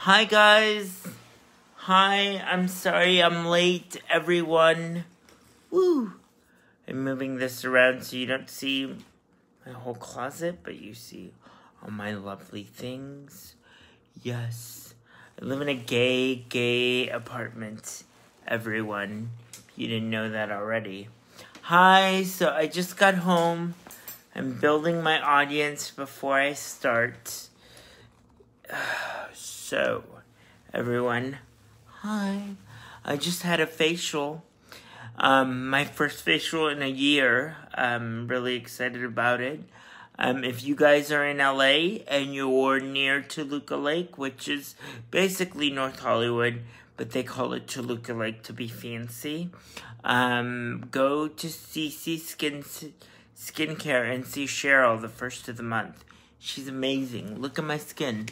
Hi guys. Hi, I'm sorry I'm late, everyone. Woo. I'm moving this around so you don't see my whole closet, but you see all my lovely things. Yes. I live in a gay apartment, everyone. You didn't know that already. Hi, so I just got home. I'm building my audience before I start. So, everyone, hi. I just had a facial. My first facial in a year. I'm really excited about it. If you guys are in LA and you're near Toluca Lake, which is basically North Hollywood, but they call it Toluca Lake to be fancy, go to CC Skincare and see Cheryl the first of the month. She's amazing. Look at my skin.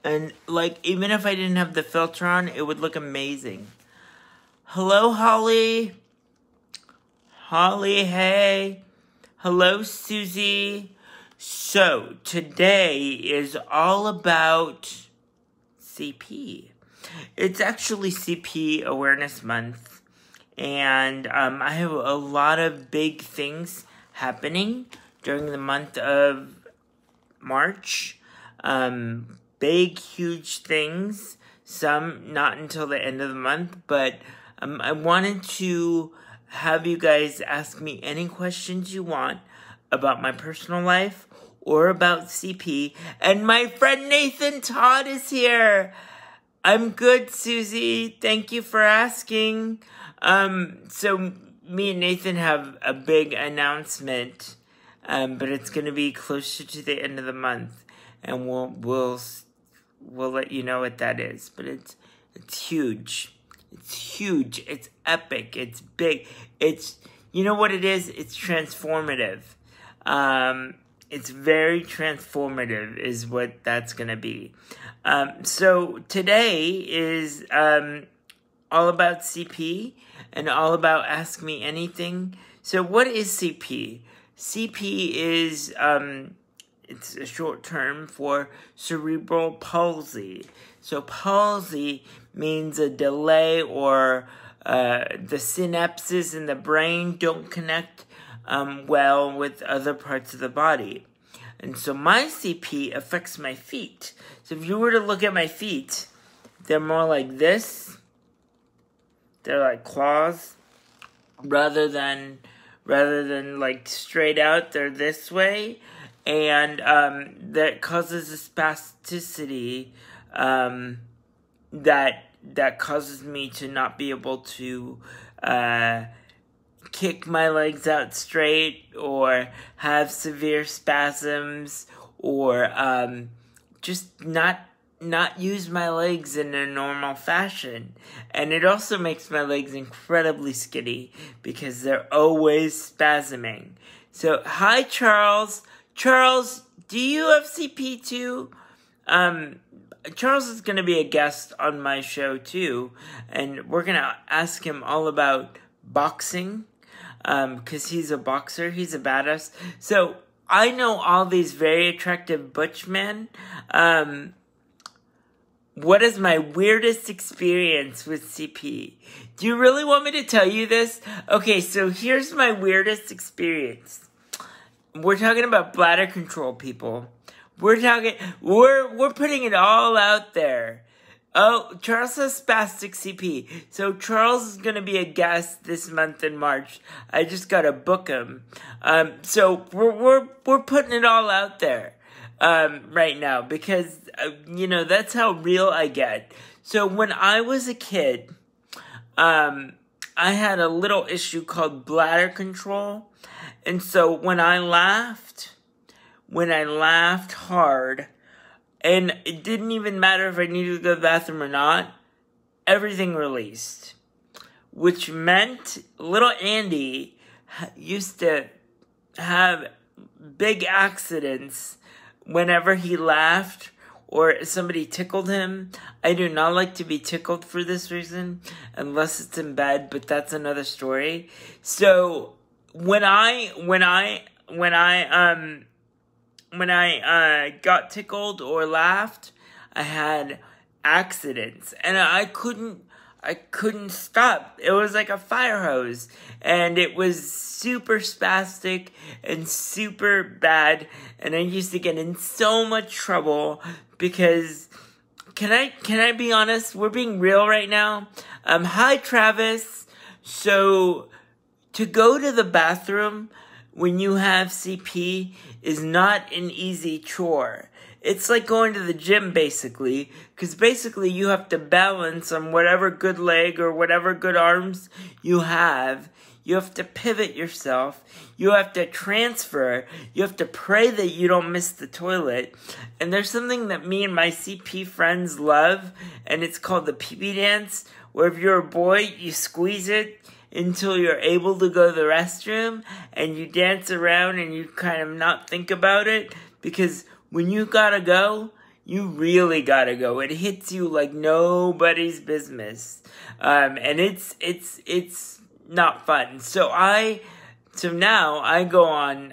And, even if I didn't have the filter on, it would look amazing. Hello, Holly. Holly, hey. Hello, Susie. So, today is all about CP. It's actually CP Awareness Month. And I have a lot of big things happening during the month of March. Big, huge things. Some not until the end of the month. But I wanted to have you guys ask me any questions you want about my personal life or about CP. And my friend Nathan Todd is here. I'm good, Susie. Thank you for asking. So me and Nathan have a big announcement, but it's going to be closer to the end of the month, and we'll let you know what that is. But it's huge. It's huge. It's epic. It's big. You know what it is? It's transformative. It's very transformative is what that's going to be. So today is all about CP and all about Ask Me Anything. So what is CP? CP is, it's a short term for cerebral palsy. So palsy means a delay or the synapses in the brain don't connect well with other parts of the body. And so my CP affects my feet. So if you were to look at my feet, they're more like this. They're like claws. Rather than like straight out, they're this way. And that causes a spasticity that causes me to not be able to kick my legs out straight or have severe spasms or just not use my legs in a normal fashion. And it also makes my legs incredibly skinny because they're always spasming. So, hi, Charles. Charles, do you have CP too? Charles is going to be a guest on my show too, and we're going to ask him all about boxing, because he's a boxer, he's a badass. So, I know all these very attractive butch men. What is my weirdest experience with CP? Do you really want me to tell you this? Okay, so here's my weirdest experience. We're talking about bladder control, people. We're putting it all out there. Oh, Charles has spastic CP. So Charles is going to be a guest this month in March. I just got to book him. So we're putting it all out there right now because that's how real I get. So when I was a kid, I had a little issue called bladder control. And so when I laughed hard, and it didn't even matter if I needed to go to the bathroom or not, everything released. Which meant little Andy used to have big accidents whenever he laughed or somebody tickled him. I do not like to be tickled for this reason, unless it's in bed, but that's another story. So when I got tickled or laughed, I had accidents, and I couldn't stop. It was like a fire hose, and it was super spastic and super bad, and I used to get in so much trouble because, can I be honest? We're being real right now. Hi, Travis. So, to go to the bathroom when you have CP is not an easy chore. It's like going to the gym, basically, because basically you have to balance on whatever good leg or whatever good arms you have. You have to pivot yourself. You have to transfer. You have to pray that you don't miss the toilet. And there's something that me and my CP friends love, and it's called the pee-pee dance, where if you're a boy, you squeeze it until you're able to go to the restroom, and you dance around and you kind of not think about it, because when you gotta go, you really gotta go. It hits you like nobody's business. And it's not fun. So now I go on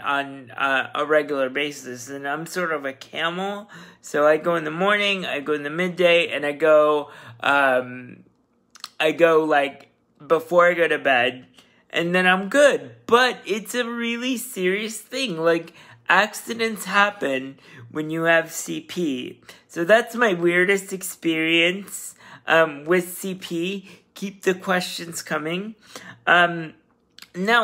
a regular basis, and I'm sort of a camel. So I go in the morning, I go in the midday, and I go like before I go to bed, and then I'm good. But it's a really serious thing. Like, accidents happen when you have CP. So that's my weirdest experience with CP. Keep the questions coming. Now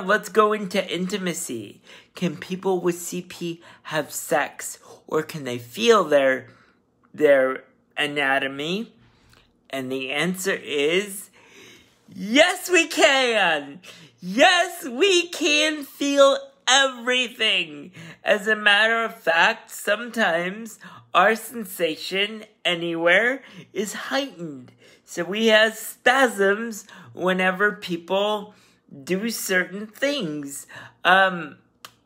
let's go into intimacy. Can people with CP have sex, or can they feel their anatomy? And the answer is yes, we can. Yes, we can feel everything. As a matter of fact, sometimes our sensation anywhere is heightened. So we have spasms whenever people do certain things. I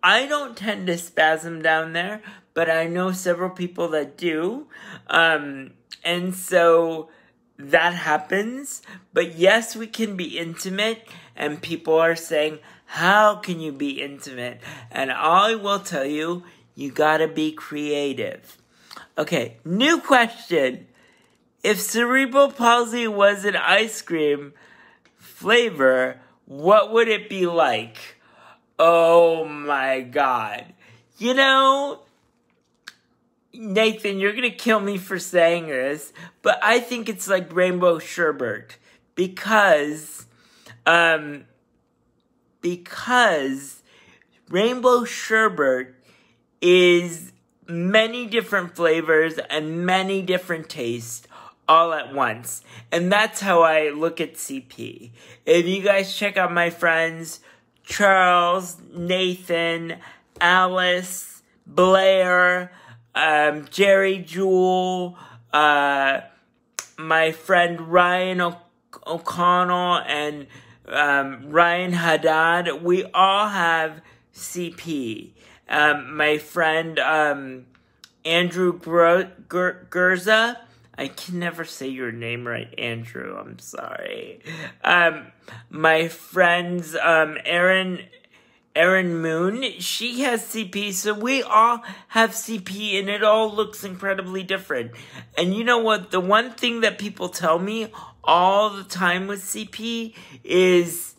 don't tend to spasm down there, but I know several people that do. And so that happens. But yes, we can be intimate, and people are saying, how can you be intimate? And I will tell you, you gotta be creative. Okay, new question. If cerebral palsy was an ice cream flavor, what would it be like? Oh my God. You know, Nathan, you're gonna kill me for saying this, but I think it's like rainbow sherbet because rainbow sherbet is many different flavors and many different tastes all at once. And that's how I look at CP. If you guys check out my friends, Charles, Nathan, Alice, Blair, Jerry Jewell, my friend Ryan O'Connell, and Ryan Haddad, we all have CP. My friend Andrew Gurza, I can never say your name right, Andrew, I'm sorry. My friends Erin Moon, she has CP, so we all have CP, and it all looks incredibly different. And you know what? The one thing that people tell me all the time with CP is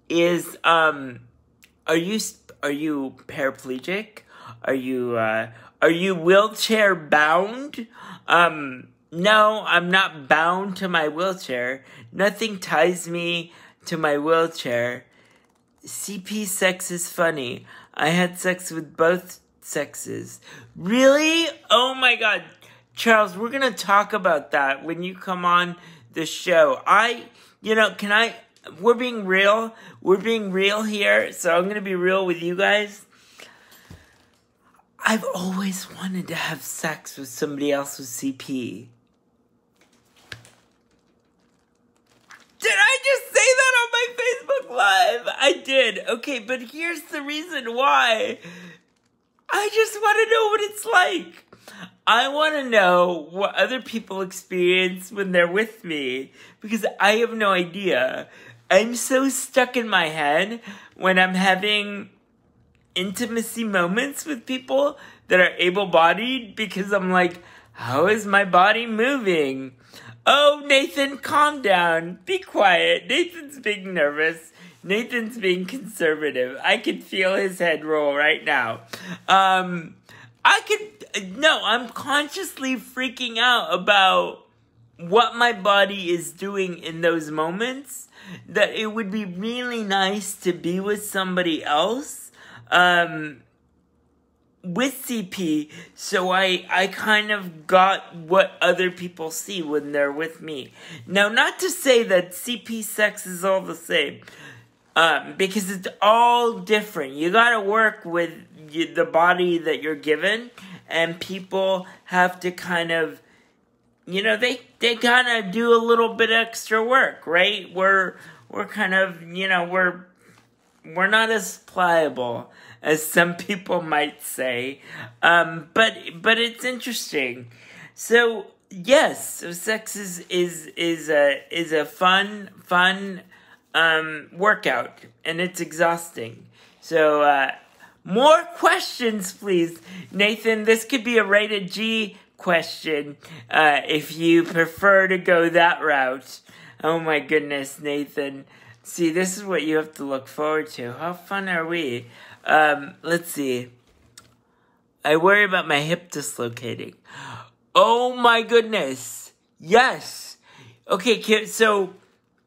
are you paraplegic? Are you wheelchair bound? No, I'm not bound to my wheelchair. Nothing ties me to my wheelchair. CP sex is funny. I had sex with both sexes. Really? Oh my God. Charles, we're gonna talk about that when you come on the show. We're being real. We're being real here, so I'm gonna be real with you guys. I've always wanted to have sex with somebody else with CP. Did I just say that on my Facebook Live? I did. Okay, but here's the reason why. I just want to know what it's like. I want to know what other people experience when they're with me, because I have no idea. I'm so stuck in my head when I'm having intimacy moments with people that are able-bodied, because I'm like, How is my body moving? Oh, Nathan, calm down. Be quiet. Nathan's being nervous. Nathan's being conservative. I can feel his head roll right now. I'm consciously freaking out about what my body is doing in those moments, that it would be really nice to be with somebody else, with CP, so I kind of got what other people see when they're with me. Now, not to say that CP sex is all the same, because it's all different. You gotta work with the body that you're given, and people have to kind of, they kind of do a little bit extra work, right? We're kind of, we're not as pliable as some people might say, but it's interesting. So yes, so sex is a fun workout, and it's exhausting. So more questions, please, Nathan. This could be a rated G question if you prefer to go that route. Oh my goodness, Nathan. See, this is what you have to look forward to. How fun are we? Let's see. I worry about my hip dislocating. Oh my goodness. Yes. Okay, so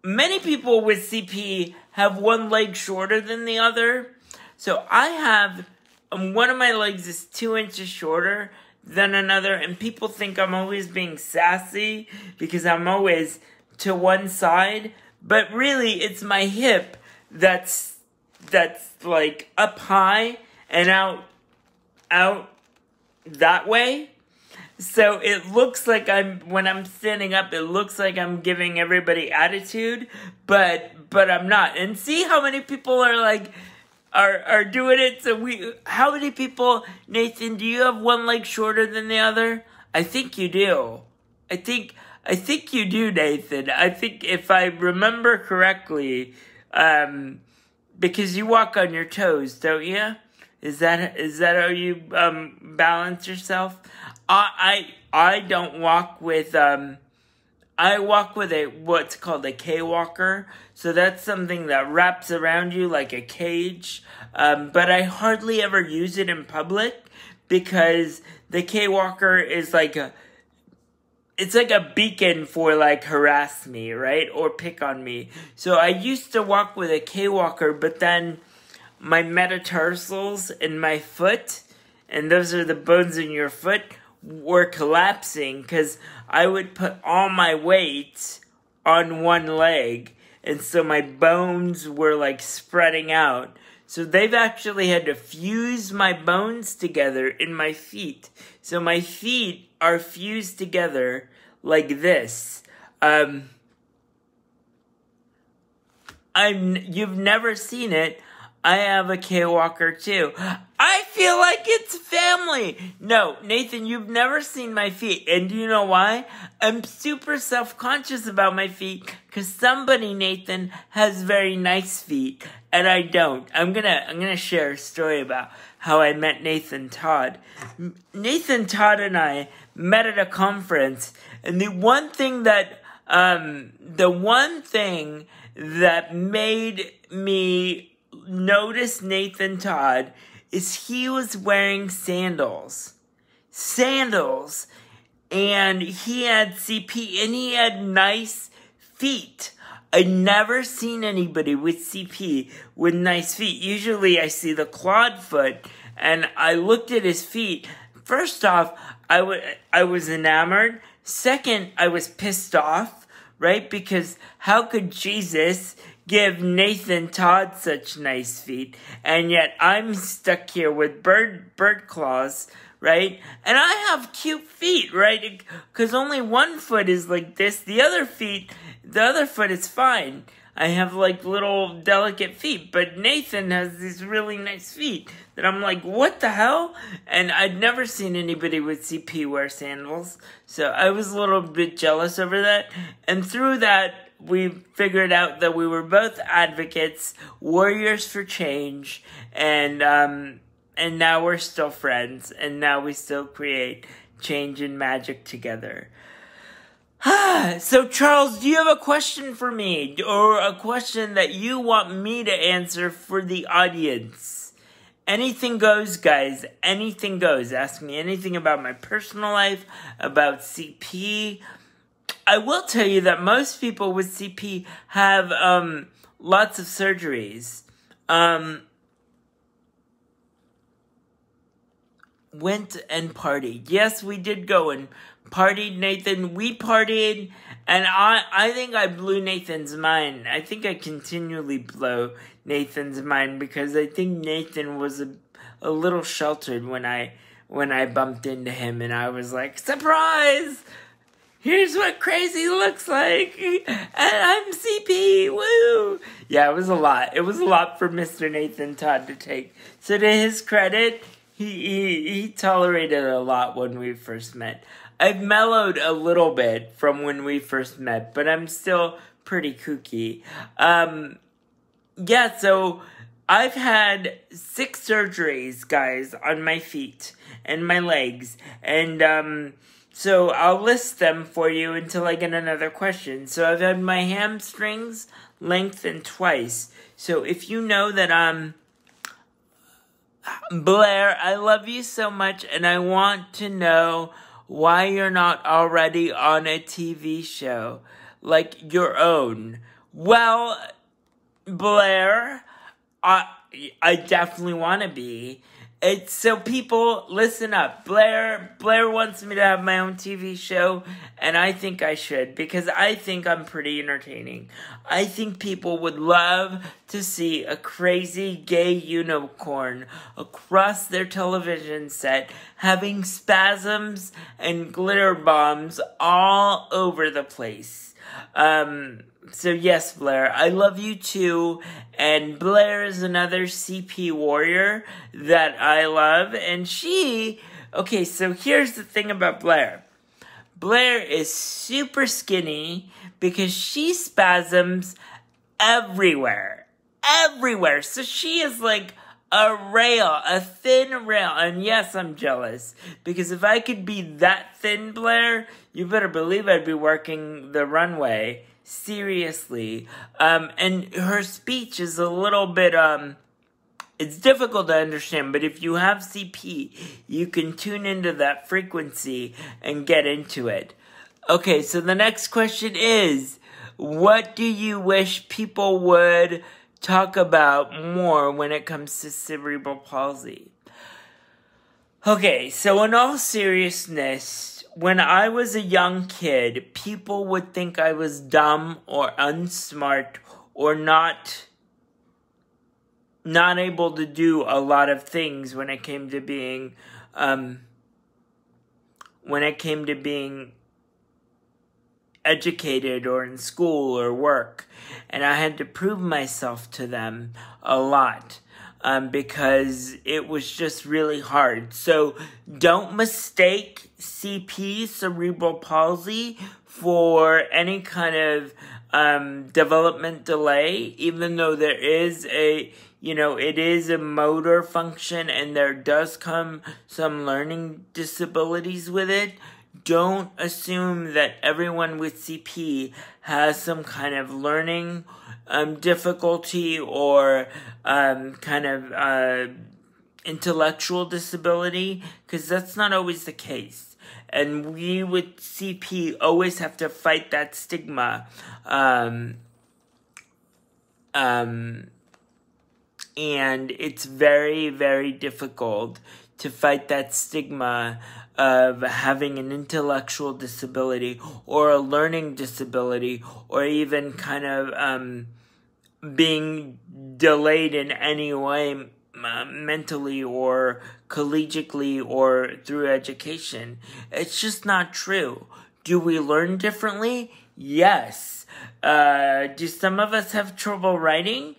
many people with CP have one leg shorter than the other. So I have, one of my legs is 2 inches shorter than another, and people think I'm always being sassy because I'm always to one side, but really it's my hip that's like up high and out that way. So it looks like when I'm standing up, it looks like I'm giving everybody attitude, but I'm not. And see how many people are doing it. So how many people, Nathan, do you have one leg shorter than the other? I think you do. I think you do, Nathan. I think if I remember correctly, because you walk on your toes, don't you? Is that how you balance yourself? I don't walk with I walk with what's called a K-walker. So that's something that wraps around you like a cage. But I hardly ever use it in public because the K-walker is it's like a beacon for harass me, right? Or pick on me. So I used to walk with a K-walker, but then my metatarsals in my foot, and those are the bones in your foot, were collapsing because I would put all my weight on one leg, and so my bones were spreading out. So they've actually had to fuse my bones together in my feet. So my feet are fused together like this. You've never seen it. I have a K-walker too. I feel like it's family. No, Nathan, you've never seen my feet. And do you know why? I'm super self-conscious about my feet because somebody, Nathan, has very nice feet and I don't. I'm gonna share a story about how I met Nathan Todd. Nathan Todd and I met at a conference, and the one thing that made me notice Nathan Todd is he was wearing sandals, and he had CP, and he had nice feet. I'd never seen anybody with CP with nice feet. Usually I see the clawed foot, and I looked at his feet. First off, I was enamored. Second, I was pissed off, right? Because how could Jesus give Nathan Todd such nice feet, and yet I'm stuck here with bird claws, right? And I have cute feet, right? Because only one foot is like this. The other foot is fine. I have little delicate feet, but Nathan has these really nice feet that I'm like, what the hell? And I'd never seen anybody with CP wear sandals, so I was a little bit jealous over that. And through that, we figured out that we were both advocates, warriors for change, and now we're still friends, and now we still create change and magic together. So, Charles, do you have a question for me? Or a question that you want me to answer for the audience? Anything goes, guys. Anything goes. Ask me anything about my personal life, about CP. I will tell you that most people with CP have lots of surgeries. Went and partied. Yes, we did go and partied, Nathan. We partied, and I think I blew Nathan's mind. I think I continually blow Nathan's mind because I think Nathan was a little sheltered when I bumped into him, and I was like, surprise! Here's what crazy looks like, and I'm CP, woo! Yeah, it was a lot. It was a lot for Mr. Nathan Todd to take. So to his credit, he tolerated a lot when we first met. I've mellowed a little bit from when we first met, but I'm still pretty kooky. Yeah, so I've had 6 surgeries, guys, on my feet and my legs, and so I'll list them for you until I get another question. So I've had my hamstrings lengthened twice. So if you know that Blair, I love you so much, and I want to know why you're not already on a TV show, like your own. Well, Blair, I definitely want to be. So people, listen up. Blair wants me to have my own TV show, and I think I should, because I think I'm pretty entertaining. I think people would love to see a crazy gay unicorn across their television set having spasms and glitter bombs all over the place. So yes, Blair, I love you too, and Blair is another CP warrior that I love, and okay, so here's the thing about Blair. Blair is super skinny because she spasms everywhere, so she is like a thin rail, and yes, I'm jealous, because if I could be that thin, Blair, you better believe I'd be working the runway. Seriously. And her speech is a little bit, it's difficult to understand, but if you have CP, you can tune into that frequency and get into it. Okay, so the next question is, what do you wish people would talk about more when it comes to cerebral palsy? Okay, so in all seriousness, when I was a young kid, people would think I was dumb or unsmart or not able to do a lot of things when it came to being educated or in school or work. And I had to prove myself to them a lot. Because it was just really hard. So don't mistake CP, cerebral palsy, for any kind of development delay, even though there is it is a motor function and there does come some learning disabilities with it. Don't assume that everyone with CP has some kind of learning difficulty or intellectual disability, because that's not always the case. And we with CP always have to fight that stigma. And it's very, very difficult to fight that stigma of having an intellectual disability or a learning disability or even kind of being delayed in any way mentally or collegially or through education. It's just not true. Do we learn differently? Yes. Do some of us have trouble writing?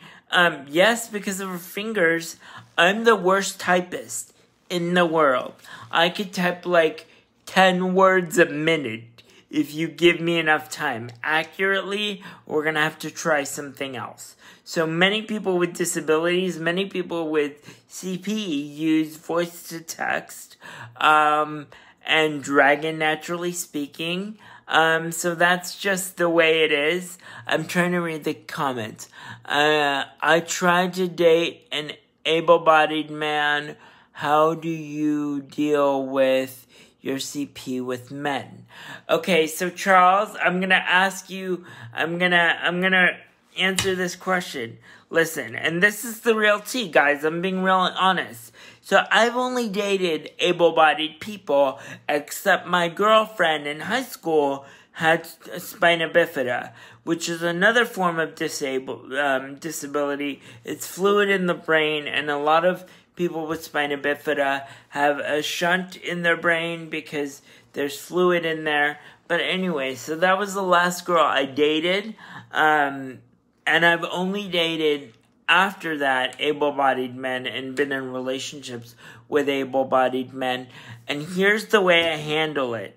Yes, because of our fingers. I'm the worst typist in the world. I could type like 10 words a minute if you give me enough time. Accurately, we're going to have to try something else. So many people with disabilities, many people with CP use voice to text, and and dragon, naturally speaking. So that's just the way it is. I'm trying to read the comments. I tried to date an able-bodied man. How do you deal with your CP with men? Okay, so Charles, I'm gonna ask you, I'm gonna answer this question. Listen, and this is the real tea, guys. I'm being real honest. So I've only dated able-bodied people, except my girlfriend in high school had spina bifida, which is another form of disability. It's fluid in the brain, and a lot of people with spina bifida have a shunt in their brain because there's fluid in there. But anyway, so that was the last girl I dated. And I've only dated, after that, able-bodied men and been in relationships with able-bodied men. And here's the way I handle it.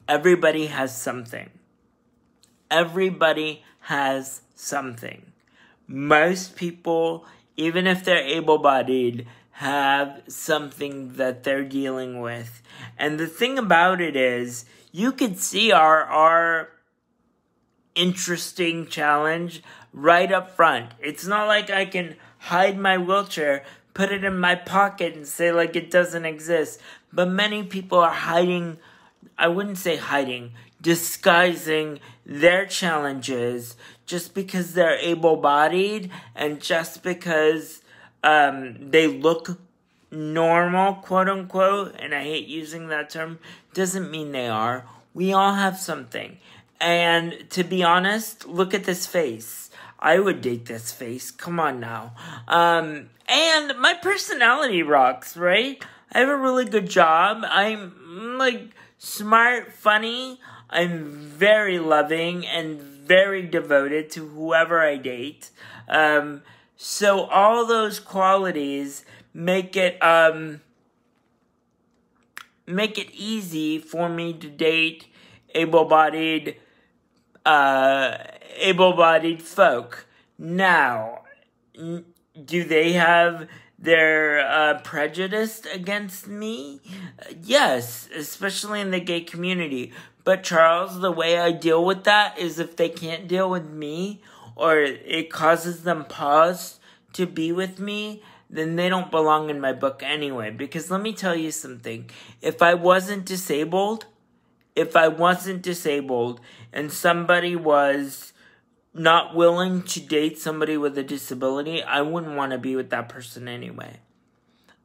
Everybody has something. Everybody has something. Most people, even if they're able-bodied, have something that they're dealing with. And the thing about it is, you could see our interesting challenge right up front. It's not like I can hide my wheelchair, put it in my pocket, and say like it doesn't exist. But many people are hiding, I wouldn't say hiding, disguising their challenges just because they're able-bodied and just because they look normal, quote-unquote, and I hate using that term, doesn't mean they are. We all have something. And to be honest, look at this face. I would date this face. Come on now. And my personality rocks, right? I have a really good job. I'm like smart, funny. I'm very loving and very devoted to whoever I date. So all those qualities make it easy for me to date able-bodied folk. Now, do they have their prejudice against me? Yes, especially in the gay community. But Charles, the way I deal with that is if they can't deal with me, or it causes them pause to be with me, then they don't belong in my book anyway. Because let me tell you something. If I wasn't disabled, and somebody was not willing to date somebody with a disability, I wouldn't want to be with that person anyway.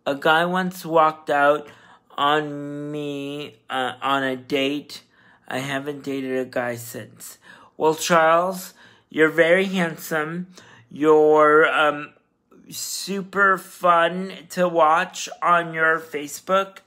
A guy once walked out on me on a date. I haven't dated a guy since. Well, Charles, you're very handsome. You're super fun to watch on your Facebook.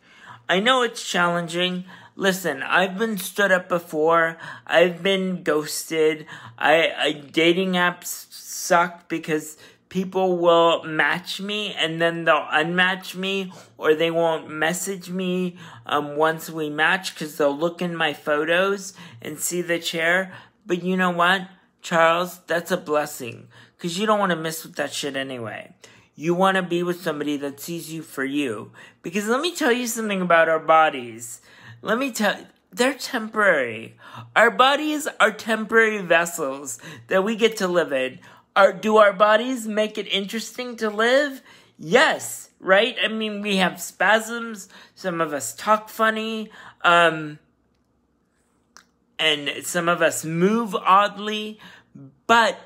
I know it's challenging. Listen, I've been stood up before. I've been ghosted. Dating apps suck because people will match me and then they'll unmatch me, or they won't message me once we match because they'll look in my photos and see the chair. But you know what, Charles? That's a blessing because you don't want to mess with that shit anyway. You want to be with somebody that sees you for you. Because let me tell you something about our bodies. They're temporary. Our bodies are temporary vessels that we get to live in. Do our bodies make it interesting to live? Yes, right? I mean, we have spasms. Some of us talk funny. And some of us move oddly. But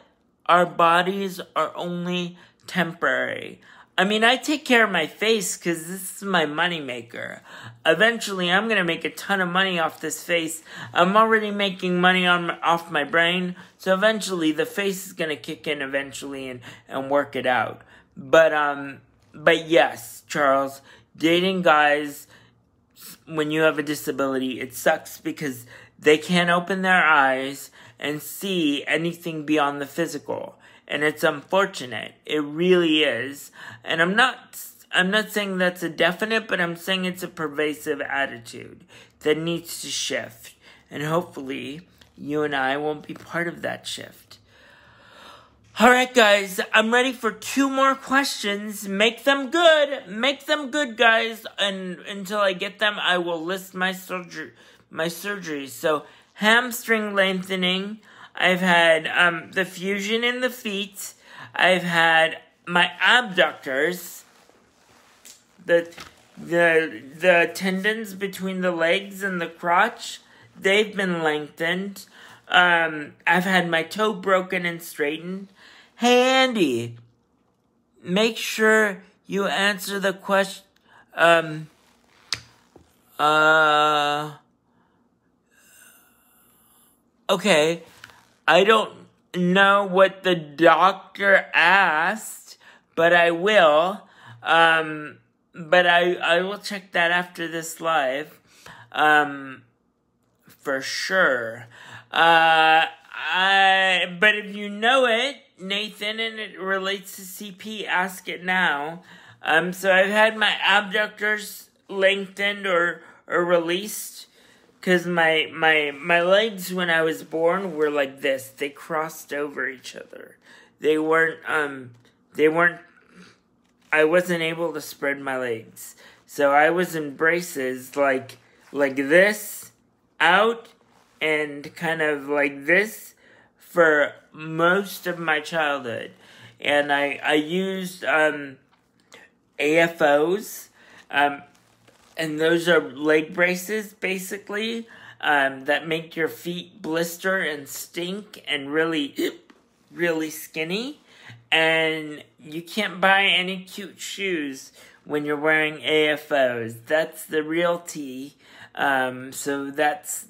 our bodies are only temporary. I mean, I take care of my face because this is my moneymaker. Eventually, I'm going to make a ton of money off this face. I'm already making money off my brain. So eventually, the face is going to kick in eventually and work it out. But yes, Charles, dating guys when you have a disability, it sucks because they can't open their eyes and see anything beyond the physical. And it's unfortunate. It really is. And I'm not saying that's a definite, but I'm saying it's a pervasive attitude that needs to shift. And hopefully, you and I won't be part of that shift. Alright guys, I'm ready for 2 more questions. Make them good. Make them good, guys. And until I get them, I will list my surgeries. So, hamstring lengthening. I've had the fusion in the feet. I've had my abductors. The tendons between the legs and the crotch, they've been lengthened. I've had my toe broken and straightened. Hey, Andy, make sure you answer the question. Okay, I don't know what the doctor asked, but I will. But I will check that after this live, for sure. But if you know it, Nathan, and it relates to CP, ask it now. So I've had my abductors lengthened or released, because my legs when I was born were like this. They crossed over each other. They weren't, I wasn't able to spread my legs. So I was in braces like this, out, and kind of like this for most of my childhood. And I used AFOs, and those are leg braces, basically, that make your feet blister and stink and really, really skinny. And you can't buy any cute shoes when you're wearing AFOs. That's the real tea. So that's,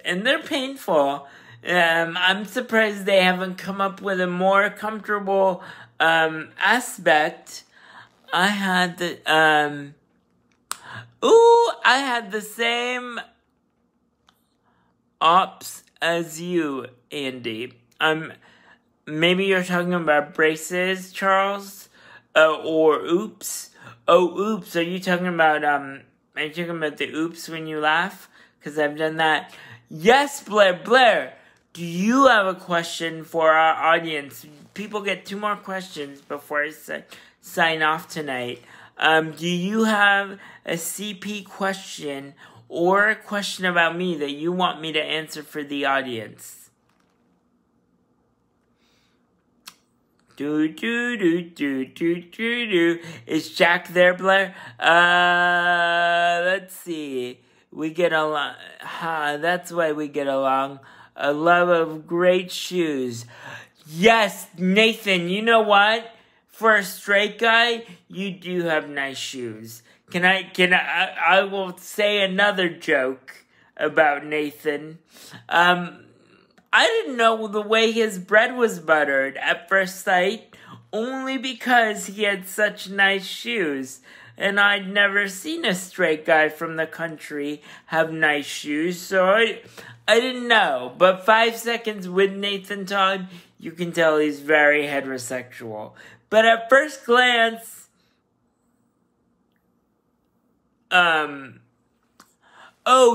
and they're painful. I'm surprised they haven't come up with a more comfortable, aspect. I had the same ops as you, Andy. Maybe you're talking about braces, Charles? Or oops. Oh, oops. Are you talking about the oops when you laugh? Because I've done that. Yes, Blair. Do you have a question for our audience? People get 2 more questions before I sign off tonight. Do you have a CP question or a question about me that you want me to answer for the audience? Is Jack there, Blair? Let's see. We get along. That's why we get along. A love of great shoes. Yes, Nathan, you know what? For a straight guy, you do have nice shoes. I will say another joke about Nathan. I didn't know the way his bread was buttered at first sight, only because he had such nice shoes. And I'd never seen a straight guy from the country have nice shoes, so I didn't know. But 5 seconds with Nathan Todd, you can tell he's very heterosexual. But at first glance, oh,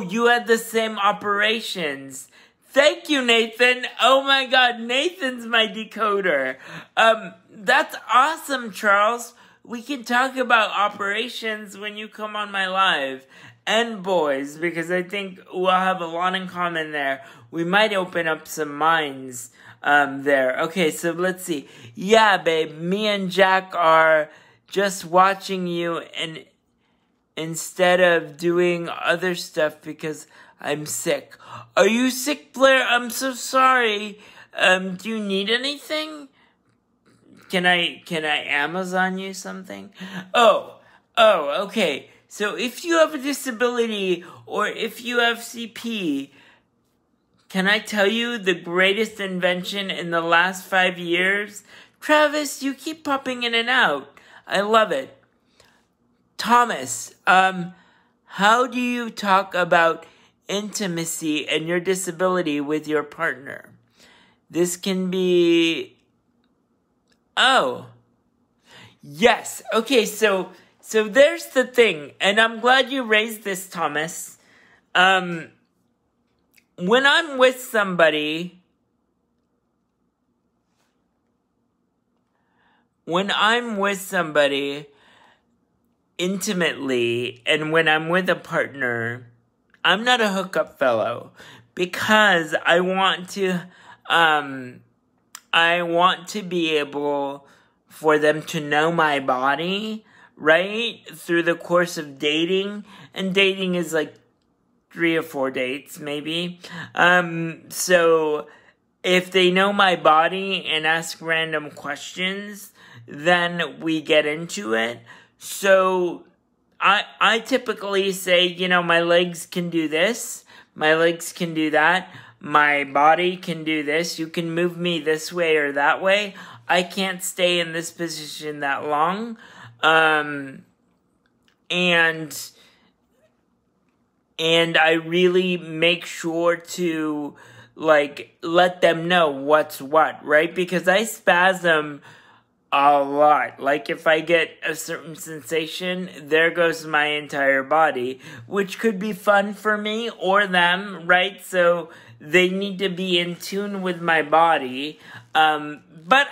you had the same operations. Thank you, Nathan. Oh my God, Nathan's my decoder. That's awesome, Charles. We can talk about operations when you come on my live. And boys, because I think we'll have a lot in common there. We might open up some minds there. Okay, so let's see. Yeah, babe, me and Jack are just watching you and instead of doing other stuff because I'm sick. Are you sick, Blair? I'm so sorry. Do you need anything? Can I Amazon you something? Oh, okay. So if you have a disability or if you have CP, can I tell you the greatest invention in the last 5 years? Travis, you keep popping in and out. I love it. Thomas, how do you talk about intimacy and your disability with your partner? This can be... Oh. Yes. Okay, so there's the thing, and I'm glad you raised this, Thomas. When I'm with somebody, when I'm with somebody intimately and when I'm with a partner, I'm not a hookup fellow because I want to be able for them to know my body, right? Through the course of dating. And dating is like 3 or 4 dates, maybe. So if they know my body and ask random questions, then we get into it. So I typically say, you know, my legs can do this, my legs can do that, my body can do this, you can move me this way or that way. I can't stay in this position that long. And I really make sure to, like, let them know what's what, right? Because I spasm a lot. Like, if I get a certain sensation, there goes my entire body, which could be fun for me or them, right? So they need to be in tune with my body. But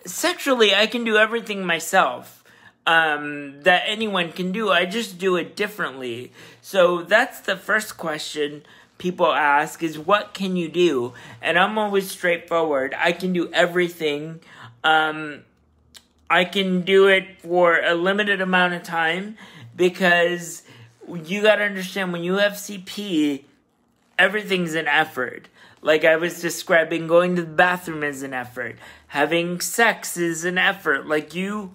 sexually, I can do everything myself. That anyone can do. I just do it differently. So that's the first question people ask is, what can you do? And I'm always straightforward. I can do everything. I can do it for a limited amount of time because you gotta understand, when you have CP, everything's an effort. Like I was describing, going to the bathroom is an effort. Having sex is an effort. Like, you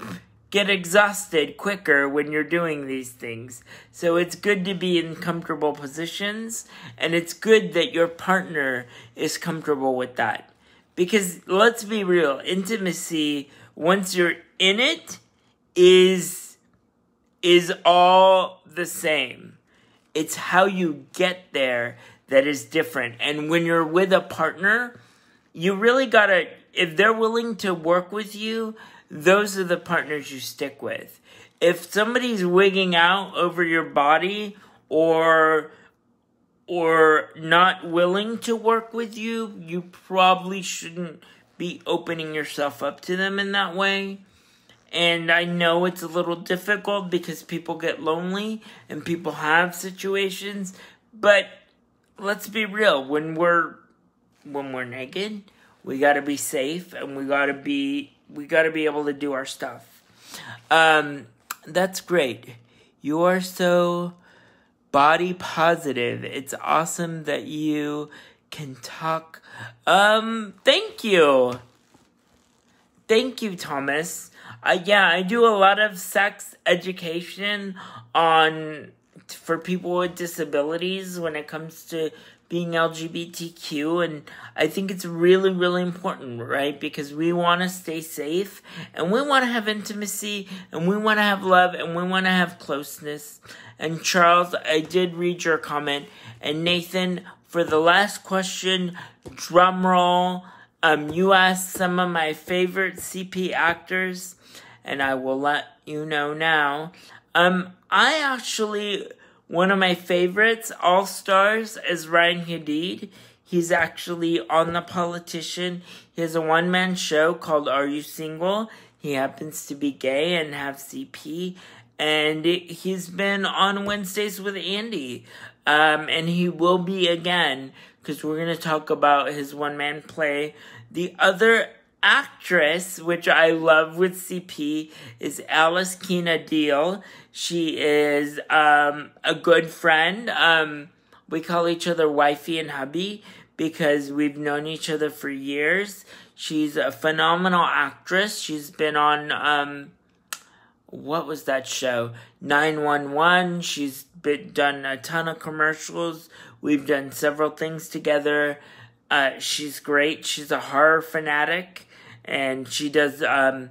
get exhausted quicker when you're doing these things. So it's good to be in comfortable positions, and it's good that your partner is comfortable with that. Because let's be real, intimacy, once you're in it, is all the same. It's how you get there that is different. And when you're with a partner, you really gotta, if they're willing to work with you, those are the partners you stick with. If somebody's wigging out over your body or not willing to work with you, you probably shouldn't be opening yourself up to them in that way. And I know it's a little difficult because people get lonely and people have situations, but let's be real, when we're naked, we gotta be safe and we gotta be able to do our stuff. That's great. You are so body positive. It's awesome that you can talk. Thank you. Thank you, Thomas. Yeah, I do a lot of sex education for people with disabilities when it comes to being LGBTQ, and I think it's really, really important, right? Because we want to stay safe, and we want to have intimacy, and we want to have love, and we want to have closeness. And Charles, I did read your comment, and Nathan, for the last question, drum roll, you asked some of my favorite CP actors, and I will let you know now. I actually, one of my favorites, All-Stars, is Ryan Hadid. He's actually on The Politician. He has a one-man show called Are You Single? He happens to be gay and have CP. And he's been on Wednesdays with Andy. And he will be again, because we're going to talk about his one-man play. The other actress, which I love with CP, is Alice Keena Deal. She is a good friend. We call each other wifey and hubby because we've known each other for years. She's a phenomenal actress. She's been on, what was that show? 911. She's done a ton of commercials. We've done several things together. She's great. She's a horror fanatic. And she does the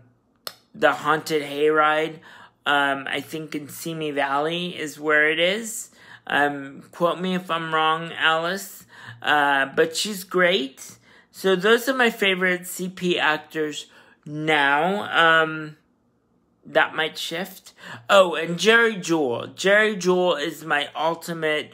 Haunted Hayride. I think in Simi Valley is where it is. Quote me if I'm wrong, Alice. But she's great. So those are my favorite CP actors now. That might shift. Oh, and Jerry Jewell. Jerry Jewell is my ultimate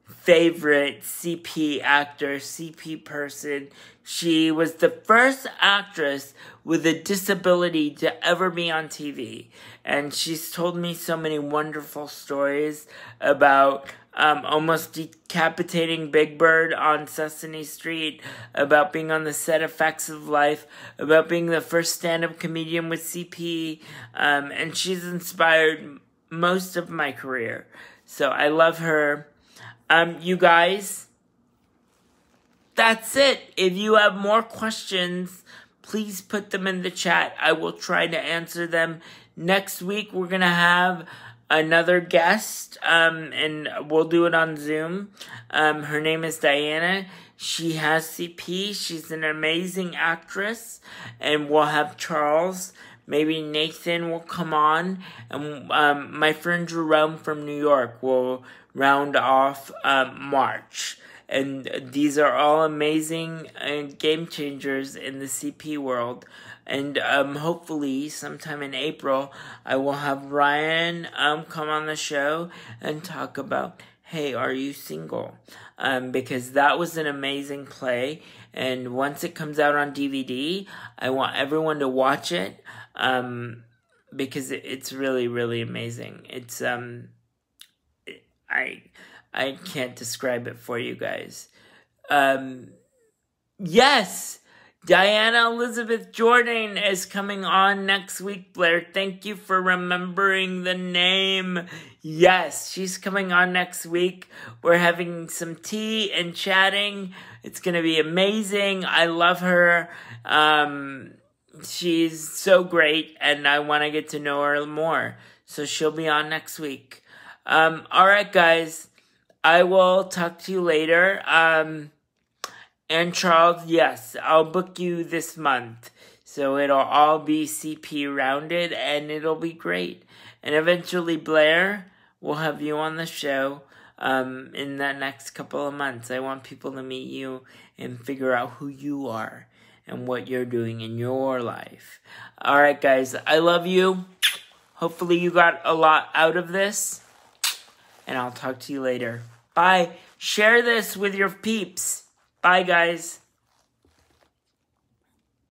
favorite CP actor, CP person. She was the first actress with a disability to ever be on TV. And she's told me so many wonderful stories about almost decapitating Big Bird on Sesame Street, about being on the set of Facts of Life, about being the first stand-up comedian with CP. And she's inspired most of my career. So I love her. You guys, that's it. If you have more questions, please put them in the chat. I will try to answer them. Next week, we're going to have another guest, and we'll do it on Zoom. Her name is Diana. She has CP. She's an amazing actress. And we'll have Charles. Maybe Nathan will come on. And my friend Jerome from New York will round off March. And these are all amazing game changers in the CP world. And hopefully sometime in April, I will have Ryan come on the show and talk about, hey, are you single? Because that was an amazing play. And once it comes out on DVD, I want everyone to watch it. Because it's really, really amazing. It's, I can't describe it for you guys. Yes, Diana Elizabeth Jordan is coming on next week, Blair. Thank you for remembering the name. Yes, she's coming on next week. We're having some tea and chatting. It's going to be amazing. I love her. She's so great, and I want to get to know her more. So she'll be on next week. All right, guys. I will talk to you later. And Charles, yes, I'll book you this month. So it'll all be CP rounded, and it'll be great. And eventually, Blair, we'll have you on the show in the next couple of months. I want people to meet you and figure out who you are and what you're doing in your life. All right, guys, I love you. Hopefully you got a lot out of this. And I'll talk to you later. Bye. Share this with your peeps. Bye, guys.